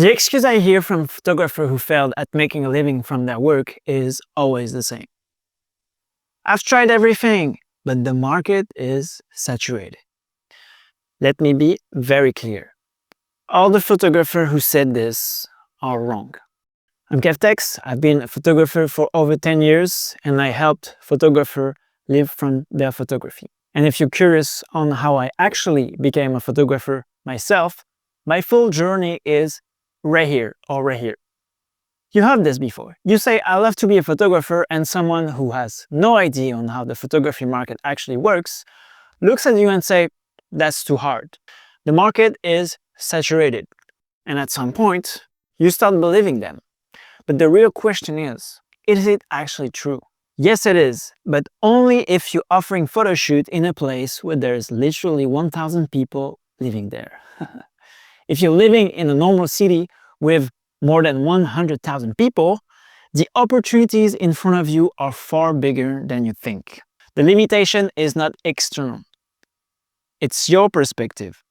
The excuse I hear from photographers who failed at making a living from their work is always the same. I've tried everything, but the market is saturated. Let me be very clear. All the photographers who said this are wrong. I'm Kevtex. I've been a photographer for over 10 years, and I helped photographers live from their photography. And if you're curious on how I actually became a photographer myself, my full journey is right here or right here. You heard this before. You say, I love to be a photographer, and someone who has no idea on how the photography market actually works looks at you and say, that's too hard. The market is saturated. And at some point, you start believing them. But the real question is it actually true? Yes, it is, but only if you're offering photo shoot in a place where there's literally 1,000 people living there. If you're living in a normal city with more than 100,000 people, the opportunities in front of you are far bigger than you think. The limitation is not external. It's your perspective.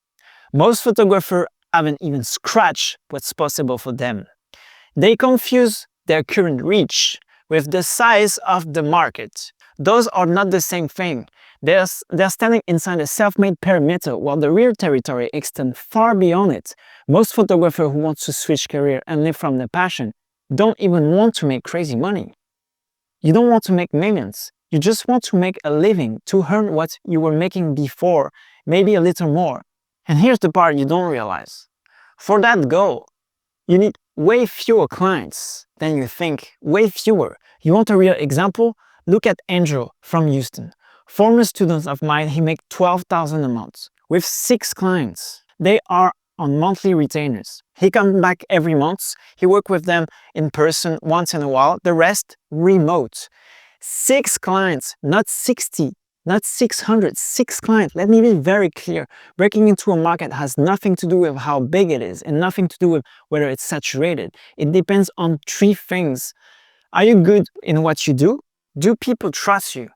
Most photographers haven't even scratched what's possible for them. They confuse their current reach with the size of the market. Those are not the same thing. They're standing inside a self-made perimeter while the real territory extends far beyond it. Most photographers who want to switch career and live from their passion don't even want to make crazy money. You don't want to make millions. You just want to make a living, to earn what you were making before, maybe a little more. And here's the part you don't realize. For that goal, you need way fewer clients than you think, way fewer. You want a real example? Look at Andrew from Houston. Former students of mine, he makes $12,000 a month with 6 clients. They are on monthly retainers. He comes back every month. He works with them in person once in a while. The rest, remote. 6 clients, not 60, not 600, 6 clients. Let me be very clear. Breaking into a market has nothing to do with how big it is and nothing to do with whether it's saturated. It depends on 3 things. Are you good in what you do? Do people trust you?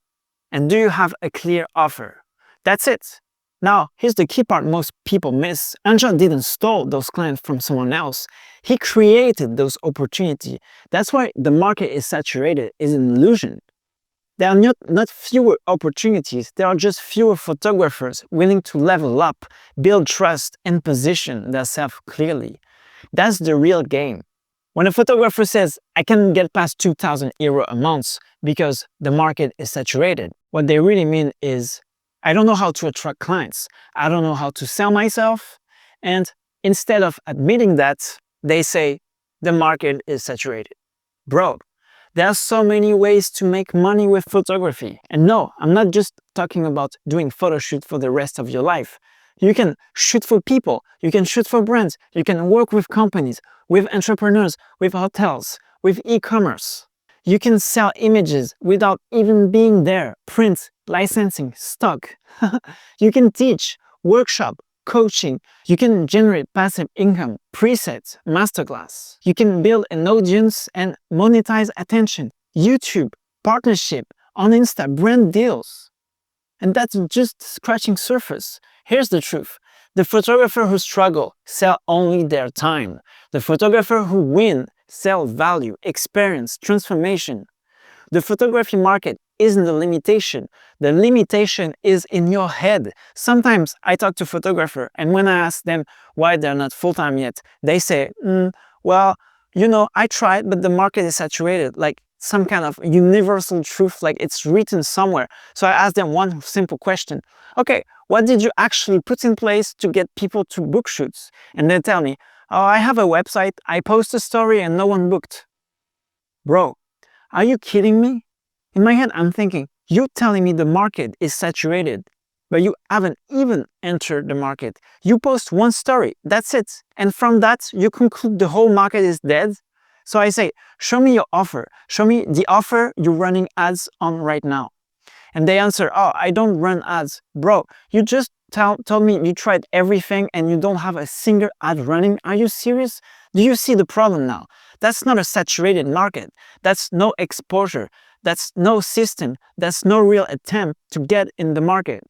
And do you have a clear offer? That's it. Now, here's the key part most people miss. Angel didn't steal those clients from someone else. He created those opportunities. That's why the market is saturated, is an illusion. There are not fewer opportunities, there are just fewer photographers willing to level up, build trust, and position themselves clearly. That's the real game. When a photographer says, I can get past €2,000 a month because the market is saturated, what they really mean is, I don't know how to attract clients, I don't know how to sell myself, and instead of admitting that, they say, the market is saturated. Bro, there are so many ways to make money with photography. And no, I'm not just talking about doing photo shoot for the rest of your life. You can shoot for people, you can shoot for brands, you can work with companies, with entrepreneurs, with hotels, with e-commerce. You can sell images without even being there, print, licensing, stock. You can teach, workshop, coaching. You can generate passive income, presets, masterclass. You can build an audience and monetize attention, YouTube, partnership, on Insta, brand deals. And that's just scratching surface. Here's the truth. The photographer who struggle sell only their time. The photographer who win sell value, experience, transformation. The photography market isn't the limitation. The limitation is in your head. Sometimes I talk to photographers, and when I ask them why they're not full-time yet, they say, well, you know, I tried, but the market is saturated. Like some kind of universal truth, like it's written somewhere. So I ask them one simple question. Okay, what did you actually put in place to get people to book shoots? And they tell me, oh, I have a website, I post a story and no one booked. Bro, are you kidding me? In my head, I'm thinking, you're telling me the market is saturated, but you haven't even entered the market. You post one story, that's it. And from that, you conclude the whole market is dead. So I say, show me your offer. Show me the offer you're running ads on right now. And they answer, oh, I don't run ads. Bro, you just told me you tried everything and you don't have a single ad running. Are you serious? Do you see the problem now? That's not a saturated market. That's no exposure. That's no system. That's no real attempt to get in the market.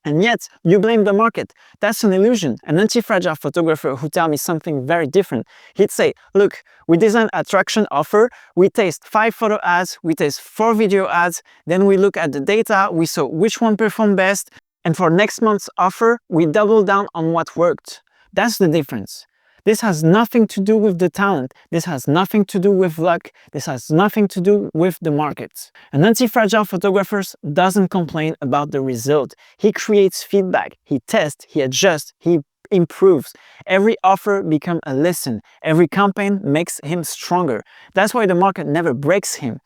And yet, you blame the market. That's an illusion. An anti-fragile photographer who tells me something very different, he'd say, look, we design attraction offer, we taste 5 photo ads, we taste 4 video ads, then we look at the data, we saw which one performed best, and for next month's offer, we double down on what worked. That's the difference. This has nothing to do with the talent. This has nothing to do with luck. This has nothing to do with the markets. An anti-fragile photographer doesn't complain about the result. He creates feedback. He tests, he adjusts, he improves. Every offer becomes a lesson. Every campaign makes him stronger. That's why the market never breaks him.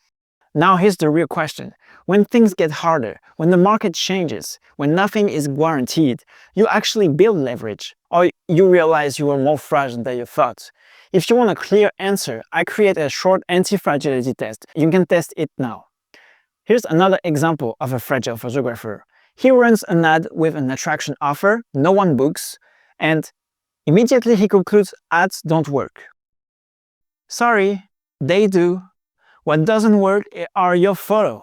Now here's the real question. When things get harder, when the market changes, when nothing is guaranteed, you actually build leverage, or you realize you are more fragile than you thought. If you want a clear answer, I create a short anti-fragility test. You can test it now. Here's another example of a fragile photographer. He runs an ad with an attraction offer, no one books, and immediately he concludes ads don't work. Sorry, they do. What doesn't work are your photos.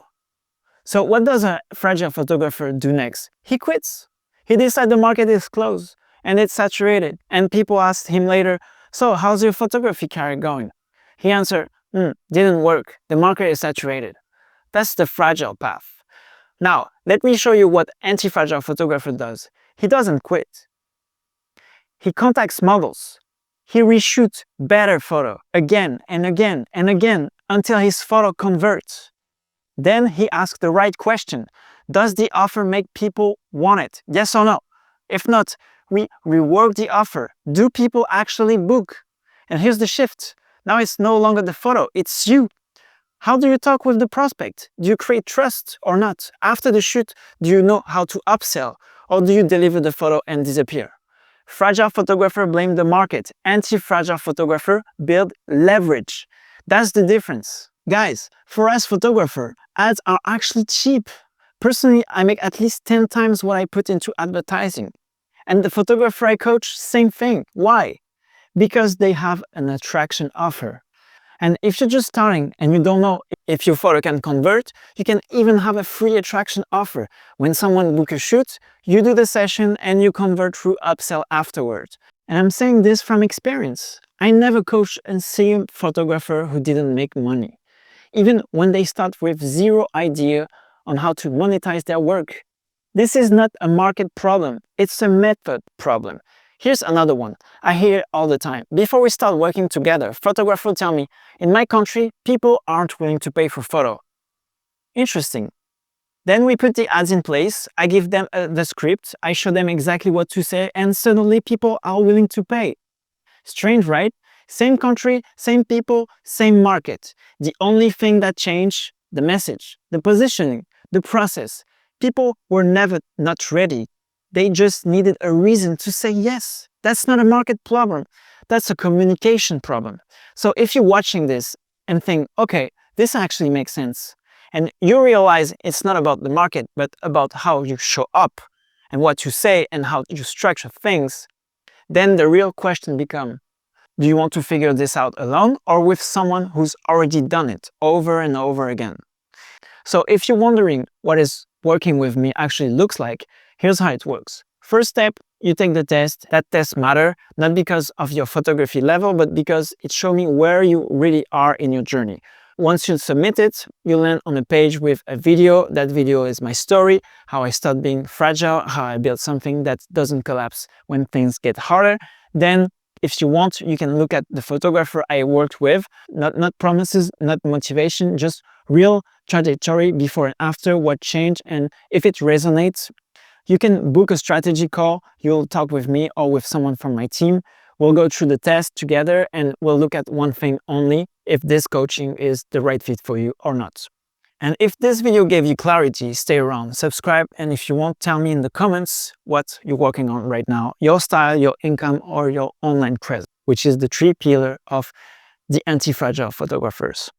So what does a fragile photographer do next? He quits. He decides the market is closed and it's saturated. And people ask him later, so how's your photography career going? He answered, didn't work. The market is saturated. That's the fragile path. Now, let me show you what anti-fragile photographer does. He doesn't quit. He contacts models. He reshoots better photo again and again and again until his photo converts. Then he asks the right question. Does the offer make people want it? Yes or no? If not, we rework the offer. Do people actually book? And here's the shift. Now it's no longer the photo, it's you. How do you talk with the prospect? Do you create trust or not? After the shoot, do you know how to upsell? Or do you deliver the photo and disappear? Fragile photographer blame the market. Anti-fragile photographer build leverage. That's the difference. Guys, for us photographer, ads are actually cheap. Personally, I make at least 10 times what I put into advertising. And the photographer I coach, same thing. Why? Because they have an attraction offer. And if you're just starting and you don't know if your photo can convert, you can even have a free attraction offer. When someone books a shoot, you do the session and you convert through upsell afterwards. And I'm saying this from experience. I never coached a single photographer who didn't make money, even when they start with zero idea on how to monetize their work. This is not a market problem, it's a method problem. Here's another one. I hear it all the time. Before we start working together, photographers tell me, in my country, people aren't willing to pay for photo. Interesting. Then we put the ads in place, I give them the script, I show them exactly what to say, and suddenly people are willing to pay. Strange, right? Same country, same people, same market. The only thing that changed, the message, the positioning, the process. People were never not ready. They just needed a reason to say yes. That's not a market problem. That's a communication problem. So if you're watching this and think, okay, this actually makes sense, and you realize it's not about the market, but about how you show up and what you say and how you structure things, then the real question becomes, do you want to figure this out alone or with someone who's already done it over and over again? So if you're wondering what is working with me actually looks like, here's how it works. First step, you take the test. That test matters, not because of your photography level, but because it shows me where you really are in your journey. Once you submit it, you land on a page with a video. That video is my story, how I start being fragile, how I build something that doesn't collapse when things get harder. Then, if you want, you can look at the photographer I worked with, not promises, not motivation, just real trajectory before and after, what changed, and if it resonates, you can book a strategy call. You'll talk with me or with someone from my team. We'll go through the test together and we'll look at one thing only, if this coaching is the right fit for you or not. And if this video gave you clarity, stay around, subscribe, and if you want, tell me in the comments what you're working on right now, your style, your income, or your online presence, which is the 3 pillars of the anti-fragile photographers.